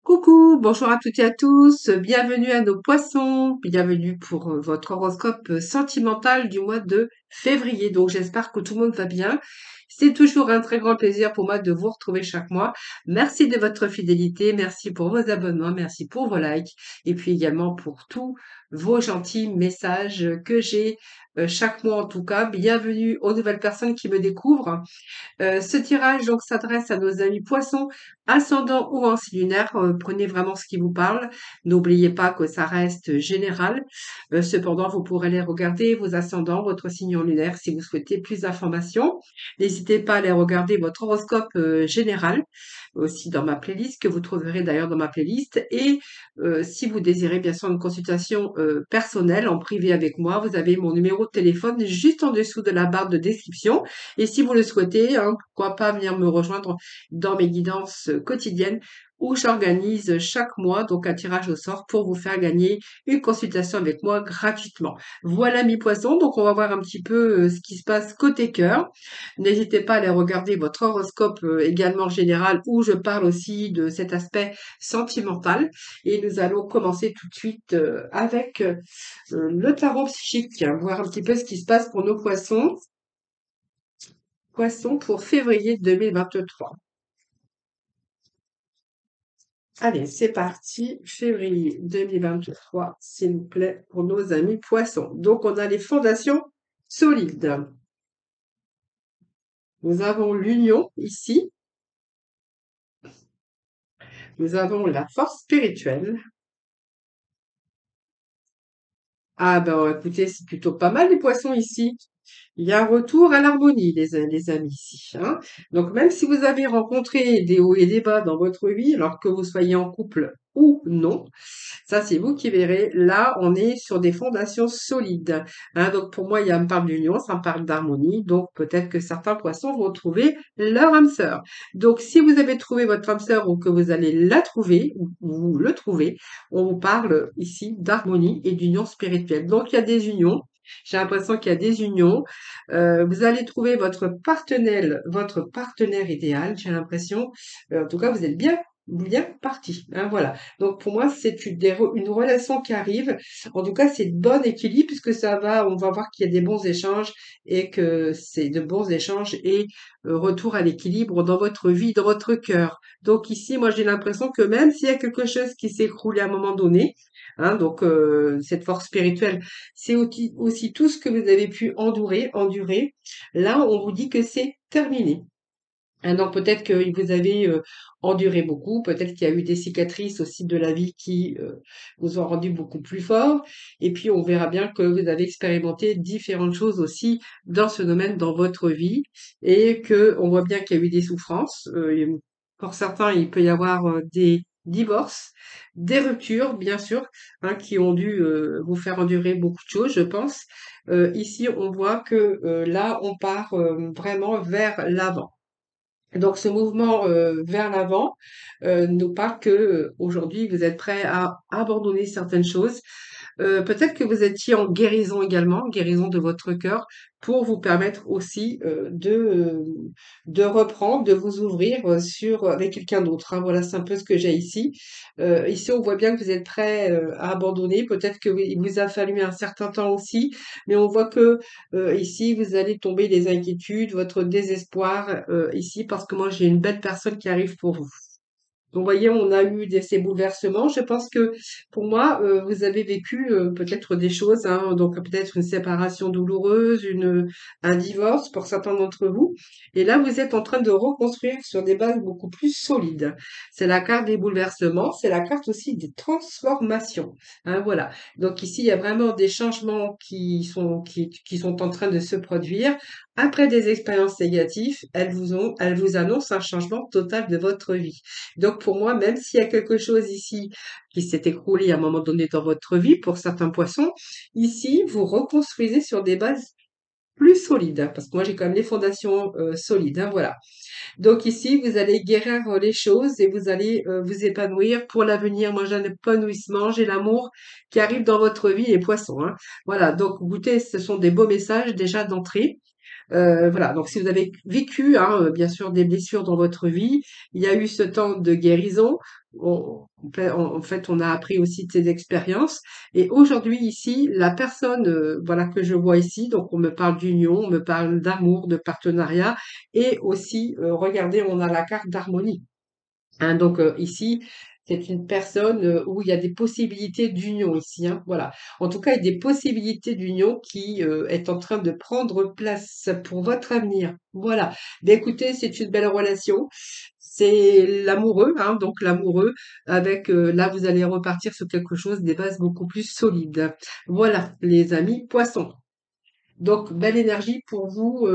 Coucou, bonjour à toutes et à tous, bienvenue à nos poissons, bienvenue pour votre horoscope sentimental du mois de février. Donc j'espère que tout le monde va bien. C'est toujours un très grand plaisir pour moi de vous retrouver chaque mois. Merci de votre fidélité, merci pour vos abonnements, merci pour vos likes et puis également pour tous vos gentils messages que j'ai chaque mois en tout cas. Bienvenue aux nouvelles personnes qui me découvrent. Ce tirage donc s'adresse à nos amis poissons, ascendant ou ancien lunaire. Prenez vraiment ce qui vous parle. N'oubliez pas que ça reste général. Cependant, vous pourrez les regarder, vos ascendants, votre signe lunaire, si vous souhaitez plus d'informations. N'hésitez pas à aller regarder votre horoscope général, aussi dans ma playlist, que vous trouverez d'ailleurs dans ma playlist. Et si vous désirez bien sûr une consultation personnelle en privé avec moi, vous avez mon numéro de téléphone juste en dessous de la barre de description. Et si vous le souhaitez, hein, pourquoi pas venir me rejoindre dans mes guidances quotidiennes où j'organise chaque mois donc un tirage au sort pour vous faire gagner une consultation avec moi gratuitement. Voilà mes poissons, donc on va voir un petit peu ce qui se passe côté cœur. N'hésitez pas à aller regarder votre horoscope également général où je parle aussi de cet aspect sentimental. Et nous allons commencer tout de suite avec le tarot psychique, hein, voir un petit peu ce qui se passe pour nos poissons. Poisson pour février 2023. Allez, c'est parti. Février 2023, s'il vous plaît, pour nos amis poissons. Donc, on a les fondations solides. Nous avons l'union ici. Nous avons la force spirituelle. Ah ben, écoutez, c'est plutôt pas mal les poissons ici. Il y a un retour à l'harmonie, les amis, ici, hein. Donc, même si vous avez rencontré des hauts et des bas dans votre vie, alors que vous soyez en couple ou non, ça, c'est vous qui verrez. Là, on est sur des fondations solides, hein. Donc, pour moi, me parle d'union, ça me parle d'harmonie. Donc, peut-être que certains poissons vont trouver leur âme sœur. Donc, si vous avez trouvé votre âme sœur ou que vous allez la trouver, ou vous le trouvez, on vous parle ici d'harmonie et d'union spirituelle. Donc, il y a des unions. J'ai l'impression qu'il y a des unions. Vous allez trouver votre partenaire idéal. J'ai l'impression, en tout cas, vous êtes bien parti, hein, voilà. Donc pour moi, c'est une relation qui arrive. En tout cas, c'est de bon équilibre puisque on va voir qu'il y a des bons échanges et que c'est de bons échanges et retour à l'équilibre dans votre vie, dans votre cœur. Donc ici, moi, j'ai l'impression que même s'il y a quelque chose qui s'est écroulé à un moment donné, hein, donc cette force spirituelle, c'est aussi tout ce que vous avez pu endurer. Là, on vous dit que c'est terminé. Ah donc peut-être que vous avez enduré beaucoup, peut-être qu'il y a eu des cicatrices aussi de la vie qui vous ont rendu beaucoup plus fort. Et puis on verra bien que vous avez expérimenté différentes choses aussi dans ce domaine dans votre vie et que on voit bien qu'il y a eu des souffrances. Pour certains, il peut y avoir des divorces, des ruptures, bien sûr, hein, qui ont dû vous faire endurer beaucoup de choses, je pense. Ici, on voit que là, on part vraiment vers l'avant. Donc ce mouvement vers l'avant nous parle que aujourd'hui vous êtes prêt à abandonner certaines choses. Peut-être que vous étiez en guérison également, guérison de votre cœur, pour vous permettre aussi de reprendre, de vous ouvrir avec quelqu'un d'autre, hein. Voilà, c'est un peu ce que j'ai ici. Ici, on voit bien que vous êtes prêt à abandonner. Peut-être que il vous a fallu un certain temps aussi, mais on voit que ici, vous allez tomber des inquiétudes, votre désespoir ici, parce que moi, j'ai une belle personne qui arrive pour vous. Donc, vous voyez, on a eu ces bouleversements. Je pense que pour moi, vous avez vécu peut-être des choses, hein, donc peut-être une séparation douloureuse, un divorce pour certains d'entre vous. Et là, vous êtes en train de reconstruire sur des bases beaucoup plus solides. C'est la carte des bouleversements, c'est la carte aussi des transformations, hein, voilà. Donc ici, il y a vraiment des changements qui sont en train de se produire. Après des expériences négatives, elles vous annoncent un changement total de votre vie. Donc pour moi, même s'il y a quelque chose ici qui s'est écroulé à un moment donné dans votre vie, pour certains poissons, ici, vous reconstruisez sur des bases plus solides, hein, parce que moi j'ai quand même les fondations solides, hein, voilà. Donc ici, vous allez guérir les choses et vous allez vous épanouir pour l'avenir. Moi j'ai un épanouissement, j'ai l'amour qui arrive dans votre vie, les poissons, hein. Voilà, donc goûtez, ce sont des beaux messages déjà d'entrée. Voilà, donc si vous avez vécu, hein, bien sûr, des blessures dans votre vie, il y a eu ce temps de guérison. En fait, on a appris aussi de ces expériences. Et aujourd'hui, ici, la personne, voilà, que je vois ici, donc on me parle d'union, on me parle d'amour, de partenariat, et aussi, regardez, on a la carte d'harmonie. Hein, donc ici, c'est une personne où il y a des possibilités d'union ici, hein, voilà. En tout cas, il y a des possibilités d'union qui est en train de prendre place pour votre avenir. Voilà. Ben, écoutez, c'est une belle relation. C'est l'amoureux, hein, donc l'amoureux avec là, vous allez repartir sur quelque chose des bases beaucoup plus solides. Voilà, les amis poissons. Donc, belle énergie pour vous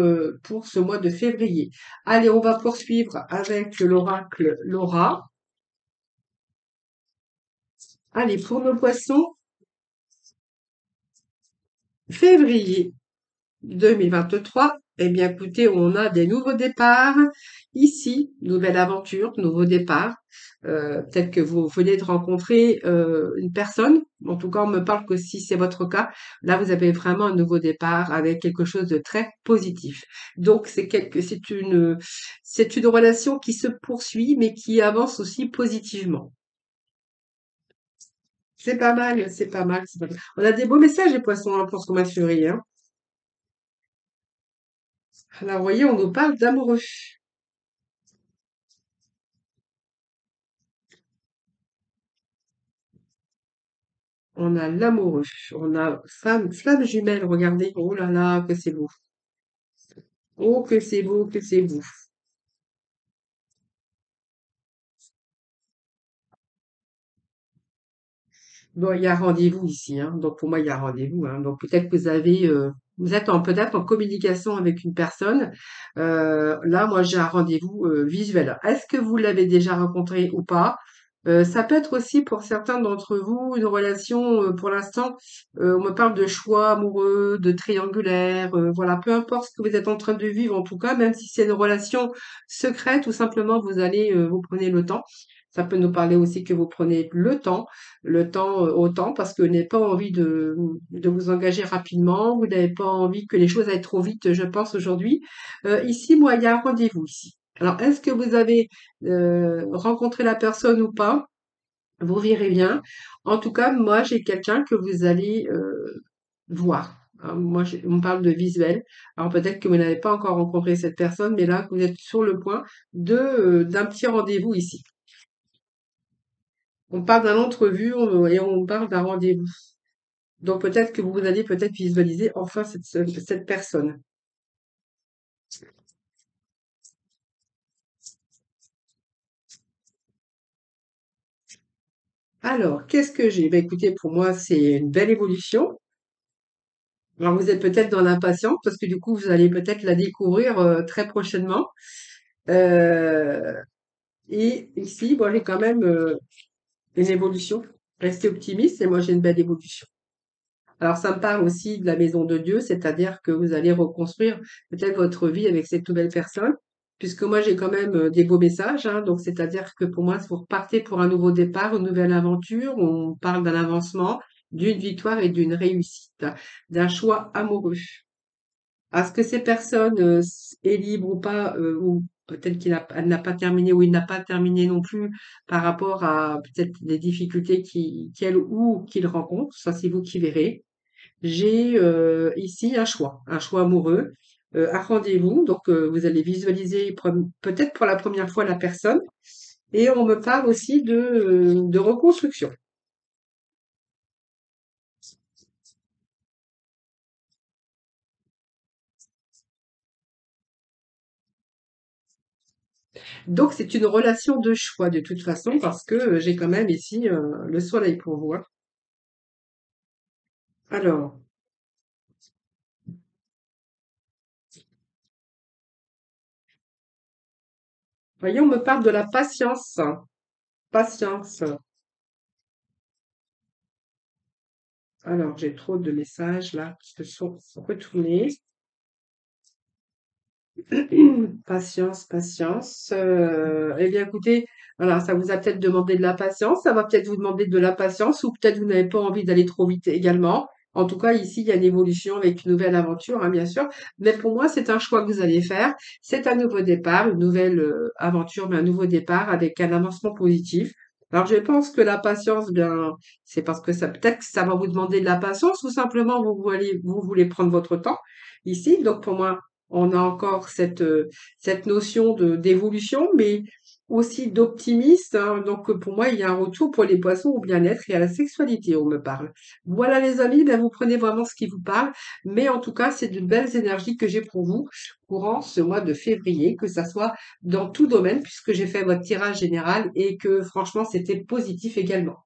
pour ce mois de février. Allez, on va poursuivre avec l'oracle Laura. Allez, pour nos poissons, février 2023, eh bien, écoutez, on a des nouveaux départs. Ici, nouvelle aventure, nouveau départ. Peut-être que vous venez de rencontrer une personne. En tout cas, on me parle que si c'est votre cas, là, vous avez vraiment un nouveau départ avec quelque chose de très positif. Donc, c'est une relation qui se poursuit, mais qui avance aussi positivement. C'est pas mal, c'est pas mal, c'est pas mal. On a des beaux messages, les poissons, hein, pour ce mois de février, hein. Alors, vous voyez, on nous parle d'amoureux. On a l'amoureux. On a flamme jumelle, regardez. Oh là là, que c'est beau. Oh, que c'est beau, que c'est beau. Bon, il y a rendez-vous ici, hein. Donc, pour moi, il y a rendez-vous, hein. Donc, peut-être que vous êtes peut-être en communication avec une personne. Là, moi, j'ai un rendez-vous visuel. Est-ce que vous l'avez déjà rencontré ou pas? Ça peut être aussi pour certains d'entre vous une relation, pour l'instant, on me parle de choix amoureux, de triangulaire, voilà, peu importe ce que vous êtes en train de vivre, en tout cas, même si c'est une relation secrète ou simplement vous prenez le temps. Ça peut nous parler aussi que vous prenez le temps autant parce que vous n'avez pas envie de vous engager rapidement, vous n'avez pas envie que les choses aillent trop vite, je pense, aujourd'hui. Ici, moi, il y a un rendez-vous ici. Alors, est-ce que vous avez rencontré la personne ou pas? Vous verrez bien. En tout cas, moi, j'ai quelqu'un que vous allez voir. Hein, moi, on me parle de visuel. Alors peut-être que vous n'avez pas encore rencontré cette personne, mais là, vous êtes sur le point d'un petit rendez-vous ici. On parle d'un entrevue et on parle d'un rendez-vous. Donc peut-être que vous allez peut-être visualiser enfin cette personne. Alors, qu'est-ce que j'ai? Ben, écoutez, pour moi, c'est une belle évolution. Alors, vous êtes peut-être dans l'impatience parce que du coup, vous allez peut-être la découvrir très prochainement. Euh, et ici, moi, j'ai quand même une évolution. Restez optimiste et moi, j'ai une belle évolution. Alors, ça me parle aussi de la maison de Dieu, c'est-à-dire que vous allez reconstruire peut-être votre vie avec cette nouvelle personne, puisque moi, j'ai quand même des beaux messages, hein, donc c'est-à-dire que pour moi, si vous repartez pour un nouveau départ, une nouvelle aventure, on parle d'un avancement, d'une victoire et d'une réussite, d'un choix amoureux. Est-ce que ces personnes est libre ou peut-être elle n'a pas terminé ou il n'a pas terminé non plus par rapport à peut-être les difficultés qu'elle ou qu'il rencontre, ça c'est vous qui verrez. J'ai ici un choix amoureux, un rendez-vous. Donc, vous allez visualiser peut-être pour la première fois la personne. Et on me parle aussi de reconstruction. Donc, c'est une relation de choix de toute façon parce que j'ai quand même ici le soleil pour vous, hein. Alors, voyez, on me parle de la patience. Patience. Alors, j'ai trop de messages là qui se sont retournés. Patience, patience. Eh bien, écoutez, voilà, ça vous a peut-être demandé de la patience, ça va peut-être vous demander de la patience, ou peut-être vous n'avez pas envie d'aller trop vite également. En tout cas, ici, il y a une évolution avec une nouvelle aventure, hein, bien sûr. Mais pour moi, c'est un choix que vous allez faire. C'est un nouveau départ, une nouvelle aventure, mais un nouveau départ avec un avancement positif. Alors, je pense que la patience, bien, c'est parce que ça, peut-être que ça va vous demander de la patience ou simplement vous voulez prendre votre temps ici. Donc, pour moi, on a encore cette notion d'évolution, mais aussi d'optimiste, hein. Donc, pour moi, il y a un retour pour les poissons au bien-être et à la sexualité, on me parle. Voilà les amis, ben vous prenez vraiment ce qui vous parle, mais en tout cas, c'est de belles énergies que j'ai pour vous courant ce mois de février, que ça soit dans tout domaine, puisque j'ai fait votre tirage général et que franchement, c'était positif également.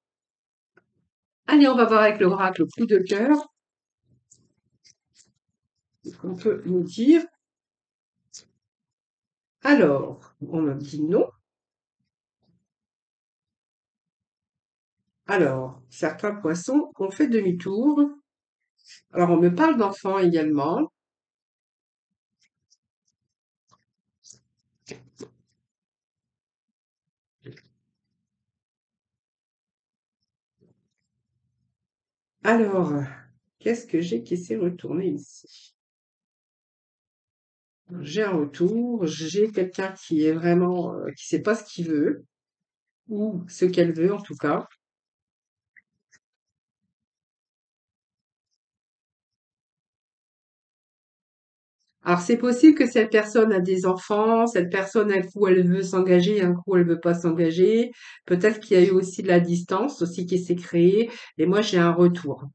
Allez, on va voir avec l'oracle coup de cœur, ce qu'on peut nous dire. Alors, on me dit non. Alors, certains poissons ont fait demi-tour. Alors, on me parle d'enfants également. Alors, qu'est-ce que j'ai qui s'est retourné ici? J'ai un retour, j'ai quelqu'un qui est vraiment, qui sait pas ce qu'il veut, ou ce qu'elle veut en tout cas. Alors c'est possible que cette personne a des enfants, cette personne un coup elle veut s'engager, un coup elle veut pas s'engager. Peut-être qu'il y a eu aussi de la distance aussi qui s'est créée, et moi j'ai un retour.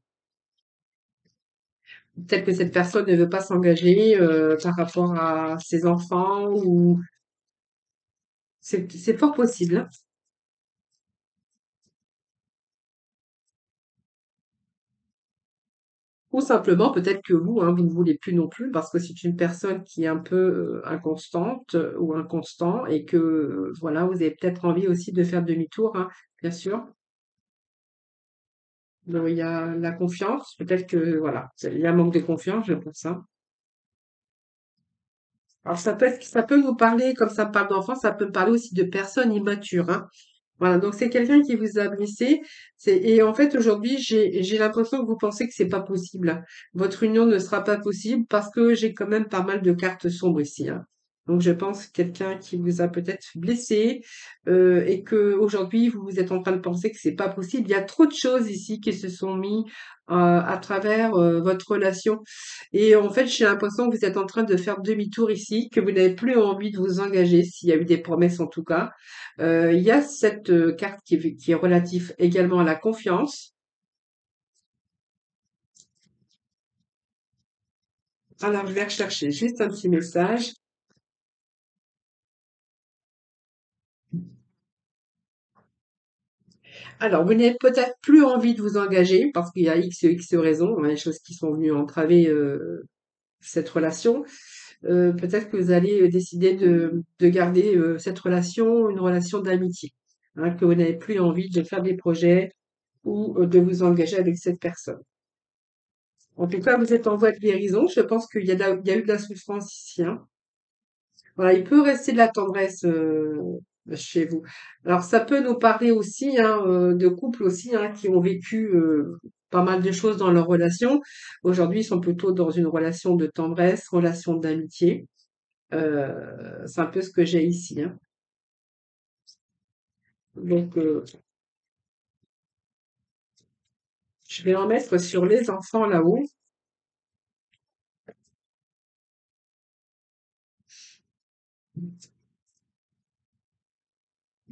Peut-être que cette personne ne veut pas s'engager par rapport à ses enfants, ou c'est fort possible, hein. Ou simplement, peut-être que vous, hein, vous ne voulez plus non plus parce que c'est une personne qui est un peu inconstante ou inconstant et que voilà, vous avez peut-être envie aussi de faire demi-tour, hein, bien sûr. Donc, il y a la confiance, peut-être que voilà, il y a un manque de confiance, je pense ça. Alors ça peut nous parler, comme ça me parle d'enfants, ça peut me parler aussi de personnes immatures, hein. Voilà, donc c'est quelqu'un qui vous a blessé. Et en fait, aujourd'hui, j'ai l'impression que vous pensez que c'est pas possible. Votre union ne sera pas possible parce que j'ai quand même pas mal de cartes sombres ici, hein. Donc je pense quelqu'un qui vous a peut-être blessé et que aujourd'hui vous êtes en train de penser que c'est pas possible. Il y a trop de choses ici qui se sont mis à travers votre relation. Et en fait, j'ai l'impression que vous êtes en train de faire demi-tour ici, que vous n'avez plus envie de vous engager, s'il y a eu des promesses en tout cas. Il y a cette carte qui est relative également à la confiance. Alors, je vais rechercher juste un petit message. Alors, vous n'avez peut-être plus envie de vous engager parce qu'il y a X raisons, hein, des choses qui sont venues entraver cette relation. Peut-être que vous allez décider de garder cette relation, une relation d'amitié, hein, que vous n'avez plus envie de faire des projets ou de vous engager avec cette personne. En tout cas, vous êtes en voie de guérison. Je pense il y a eu de la souffrance ici, hein. Voilà, il peut rester de la tendresse chez vous. Alors, ça peut nous parler aussi hein, de couples aussi hein, qui ont vécu pas mal de choses dans leur relation. Aujourd'hui, ils sont plutôt dans une relation de tendresse, relation d'amitié. C'est un peu ce que j'ai ici, hein. Donc, je vais en mettre sur les enfants là-haut.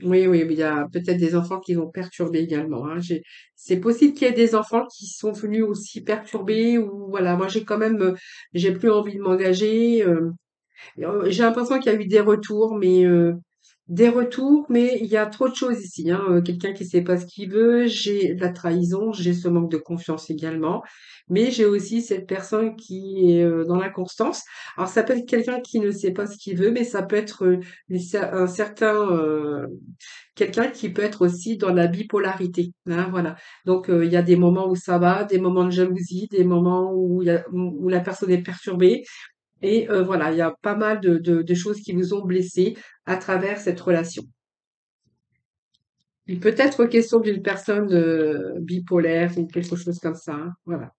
Oui, oui, il y a peut-être des enfants qui vont perturber également, hein. C'est possible qu'il y ait des enfants qui sont venus aussi perturber ou voilà, moi j'ai quand même, j'ai plus envie de m'engager. J'ai l'impression qu'il y a eu des retours, mais il y a trop de choses ici, hein. Quelqu'un qui sait pas ce qu'il veut, j'ai la trahison, j'ai ce manque de confiance également, mais j'ai aussi cette personne qui est dans l'inconstance. Alors ça peut être quelqu'un qui ne sait pas ce qu'il veut, mais ça peut être un certain quelqu'un qui peut être aussi dans la bipolarité, hein, voilà. Donc il y a des moments où ça va, des moments de jalousie, des moments où la personne est perturbée. Et voilà, il y a pas mal de choses qui vous ont blessé à travers cette relation. Il peut être question d'une personne bipolaire ou quelque chose comme ça, hein, voilà.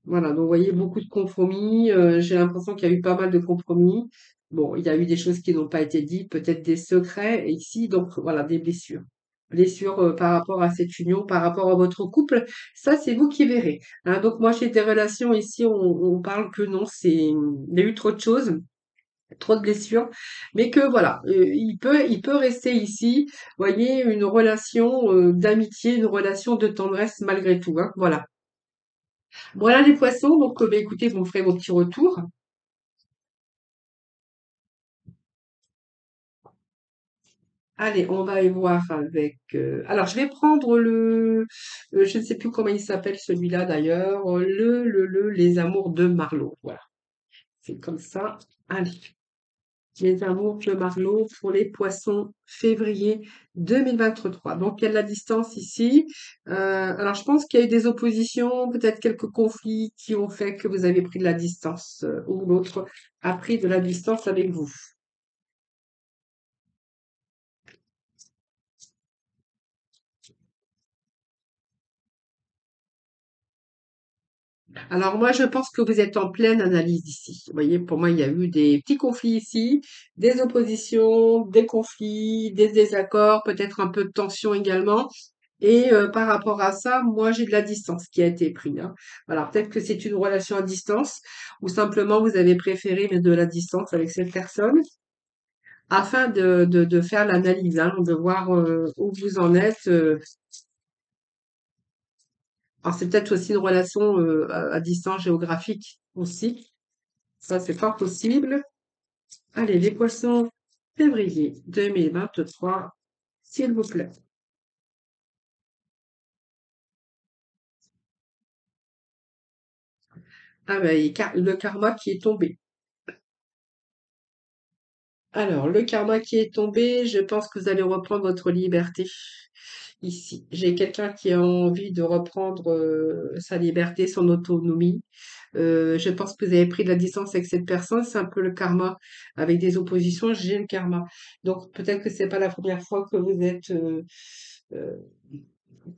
Voilà, donc vous voyez beaucoup de compromis. J'ai l'impression qu'il y a eu pas mal de compromis. Bon, il y a eu des choses qui n'ont pas été dites, peut-être des secrets. Et ici, donc voilà, des blessures. Blessures par rapport à cette union, par rapport à votre couple. Ça, c'est vous qui verrez. Hein. Donc moi, j'ai des relations ici, on parle que non, il y a eu trop de choses, trop de blessures, mais que voilà, il peut rester ici, voyez, une relation d'amitié, une relation de tendresse malgré tout. Hein. Voilà. Voilà les poissons, donc bah, écoutez, vous me ferez vos petits retours. Allez, on va y voir avec. Alors, je vais prendre je ne sais plus comment il s'appelle celui-là d'ailleurs. Les amours de Marlowe. Voilà, c'est comme ça. Allez, les amours de Marlowe pour les poissons février 2023. Donc, il y a de la distance ici. Alors, je pense qu'il y a eu des oppositions, peut-être quelques conflits qui ont fait que vous avez pris de la distance ou l'autre a pris de la distance avec vous. Alors moi, je pense que vous êtes en pleine analyse ici. Vous voyez, pour moi, il y a eu des petits conflits ici, des oppositions, des conflits, des désaccords, peut-être un peu de tension également. Et par rapport à ça, moi, j'ai de la distance qui a été prise. Hein. Alors peut-être que c'est une relation à distance ou simplement vous avez préféré mettre de la distance avec cette personne afin de faire l'analyse, hein, de voir où vous en êtes. Alors c'est peut-être aussi une relation à distance géographique aussi. Ça, c'est pas possible. Allez, les poissons, février 2023, s'il vous plaît. Ah ben, le karma qui est tombé. Alors, le karma qui est tombé, je pense que vous allez reprendre votre liberté ici. J'ai quelqu'un qui a envie de reprendre sa liberté, son autonomie. Je pense que vous avez pris de la distance avec cette personne. C'est un peu le karma. Avec des oppositions, j'ai le karma. Donc, peut-être que c'est pas la première fois euh,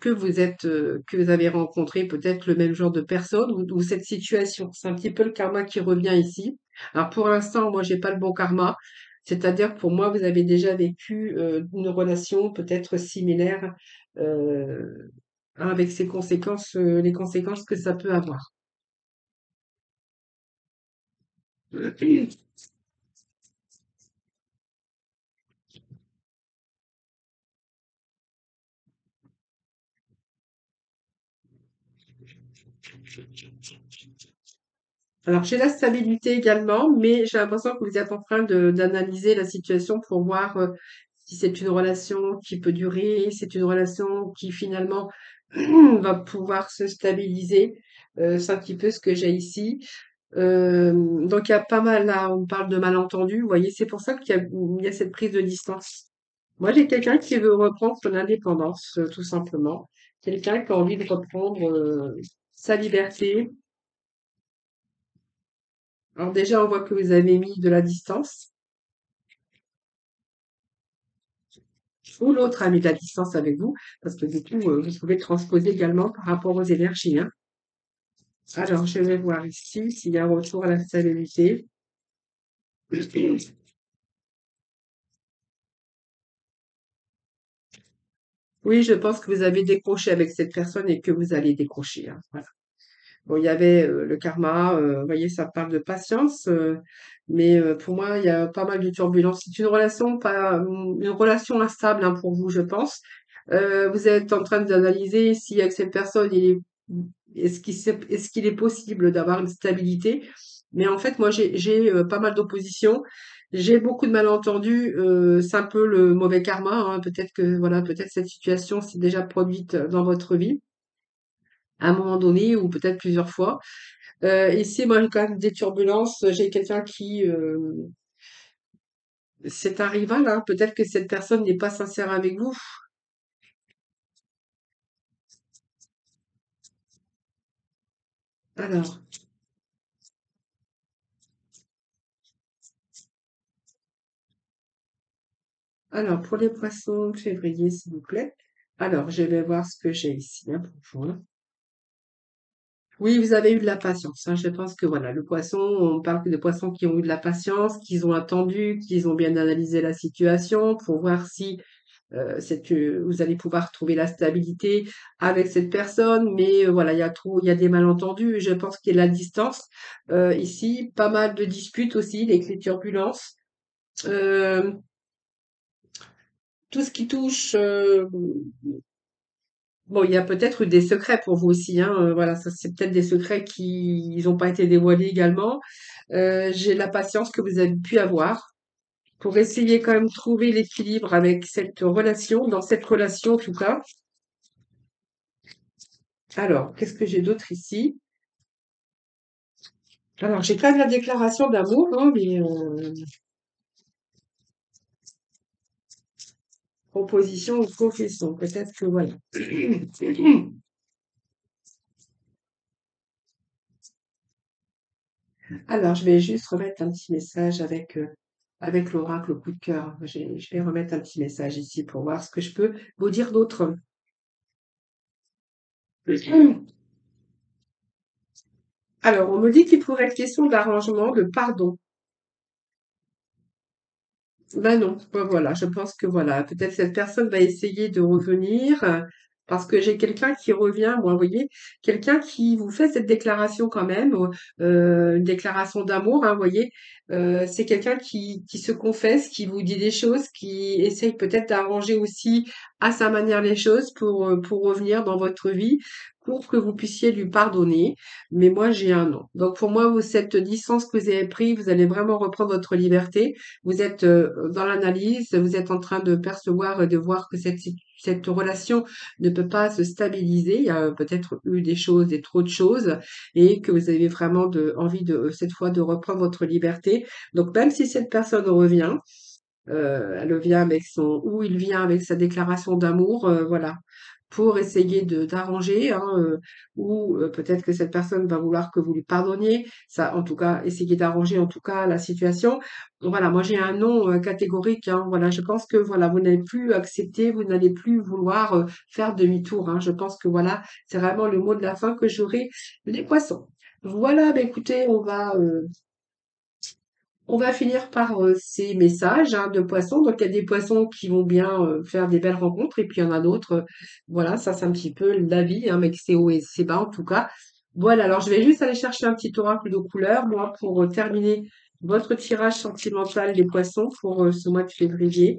que vous avez rencontré peut-être le même genre de personne ou cette situation. C'est un petit peu le karma qui revient ici. Alors pour l'instant, moi, j'ai pas le bon karma. C'est-à-dire pour moi, vous avez déjà vécu une relation peut-être similaire euh, hein, avec ses conséquences, les conséquences que ça peut avoir. Alors, j'ai la stabilité également, mais j'ai l'impression que vous êtes en train d'analyser la situation pour voir si c'est une relation qui peut durer, c'est une relation qui finalement va pouvoir se stabiliser. C'est un petit peu ce que j'ai ici. Donc, il y a pas mal là, on parle de malentendus, vous voyez, c'est pour ça qu'il y a cette prise de distance. Moi, j'ai quelqu'un qui veut reprendre son indépendance, tout simplement. Quelqu'un qui a envie de reprendre sa liberté. Alors déjà, on voit que vous avez mis de la distance, ou l'autre a mis de la distance avec vous, parce que du coup, vous pouvez transposer également par rapport aux énergies. Hein. Alors, je vais voir ici s'il y a un retour à la stabilité. Oui, je pense que vous avez décroché avec cette personne et que vous allez décrocher. Hein. Voilà. Bon, il y avait le karma, vous voyez, ça parle de patience, mais pour moi, il y a pas mal de turbulences. C'est une relation, pas une relation instable hein, pour vous, je pense. Vous êtes en train d'analyser si avec cette personne, est-ce qu'il est possible d'avoir une stabilité. Mais en fait, moi, j'ai pas mal d'oppositions. J'ai beaucoup de malentendus. C'est un peu le mauvais karma. Hein. Peut-être que voilà, peut-être cette situation s'est déjà produite dans votre vie à un moment donné ou peut-être plusieurs fois. Ici, moi, j'ai quand même des turbulences. J'ai quelqu'un qui, c'est un rival, hein. Peut-être que cette personne n'est pas sincère avec vous. Alors, alors, pour les poissons, février, s'il vous plaît. Alors, je vais voir ce que j'ai ici, hein, pour vous. Hein. Oui, vous avez eu de la patience, hein. Je pense que voilà, le poisson, on parle que de poissons qui ont eu de la patience, qu'ils ont attendu, qu'ils ont bien analysé la situation pour voir si vous allez pouvoir trouver la stabilité avec cette personne. Mais voilà, il y a des malentendus. Je pense qu'il y a la distance. Ici, pas mal de disputes aussi, avec les turbulences. Euh, tout ce qui touche, bon, il y a peut-être des secrets pour vous aussi, hein. Voilà, ça c'est peut-être des secrets qui n'ont pas été dévoilés également. J'ai la patience que vous avez pu avoir pour essayer quand même de trouver l'équilibre avec cette relation, dans cette relation en tout cas. Alors, qu'est-ce que j'ai d'autre ici? Alors, j'ai quand même la déclaration d'amour, hein, mais proposition ou confession, peut-être que voilà. Alors, je vais juste remettre un petit message avec l'oracle au coup de cœur. Je vais remettre un petit message ici pour voir ce que je peux vous dire d'autre. Alors, on me dit qu'il pourrait être question d'arrangement, de pardon. Ben non, ben voilà, je pense que voilà, peut-être cette personne va essayer de revenir parce que j'ai quelqu'un qui revient, moi, vous voyez, quelqu'un qui vous fait cette déclaration quand même, une déclaration d'amour, hein, vous voyez, c'est quelqu'un qui se confesse, qui vous dit des choses, qui essaye peut-être d'arranger aussi à sa manière les choses pour revenir dans votre vie, pour que vous puissiez lui pardonner. Mais moi, j'ai un non. Donc pour moi, cette distance que vous avez prise, vous allez vraiment reprendre votre liberté. Vous êtes dans l'analyse, vous êtes en train de percevoir et de voir que cette relation ne peut pas se stabiliser. Il y a peut-être eu des choses, des trop de choses, et que vous avez vraiment envie de cette fois de reprendre votre liberté. Donc même si cette personne revient, elle vient avec son ou il vient avec sa déclaration d'amour, voilà, pour essayer de d'arranger, hein, ou peut-être que cette personne va vouloir que vous lui pardonniez. Ça, en tout cas, essayer d'arranger en tout cas la situation. Voilà, moi j'ai un non catégorique, hein. Voilà, je pense que voilà, vous n'allez plus accepter, vous n'allez plus vouloir faire demi-tour, hein. Je pense que voilà, c'est vraiment le mot de la fin que j'aurai les poissons. Voilà, bah écoutez, on va finir par ces messages hein, de poissons. Donc, il y a des poissons qui vont bien faire des belles rencontres et puis il y en a d'autres. Voilà, ça c'est un petit peu la vie, hein, mais que c'est haut et c'est bas en tout cas. Voilà, alors je vais juste aller chercher un petit oracle de couleur, moi, pour terminer votre tirage sentimental des poissons pour ce mois de février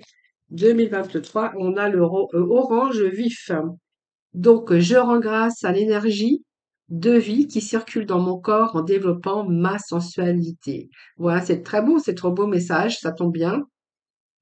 2023. On a le orange vif. Donc, je rends grâce à l'énergie de vie qui circule dans mon corps en développant ma sensualité. Voilà, c'est très beau, c'est trop beau message, ça tombe bien.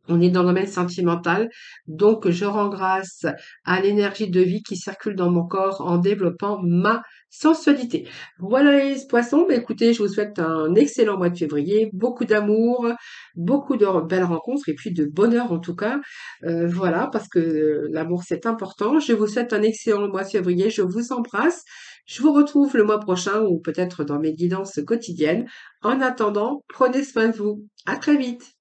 On est dans le domaine sentimental, donc je rends grâce à l'énergie de vie qui circule dans mon corps en développant ma sensualité. Voilà les poissons, bah, écoutez, je vous souhaite un excellent mois de février, beaucoup d'amour, beaucoup de belles rencontres et puis de bonheur en tout cas. Voilà, parce que l'amour c'est important. Je vous souhaite un excellent mois de février, je vous embrasse. Je vous retrouve le mois prochain ou peut-être dans mes guidances quotidiennes. En attendant, prenez soin de vous. À très vite.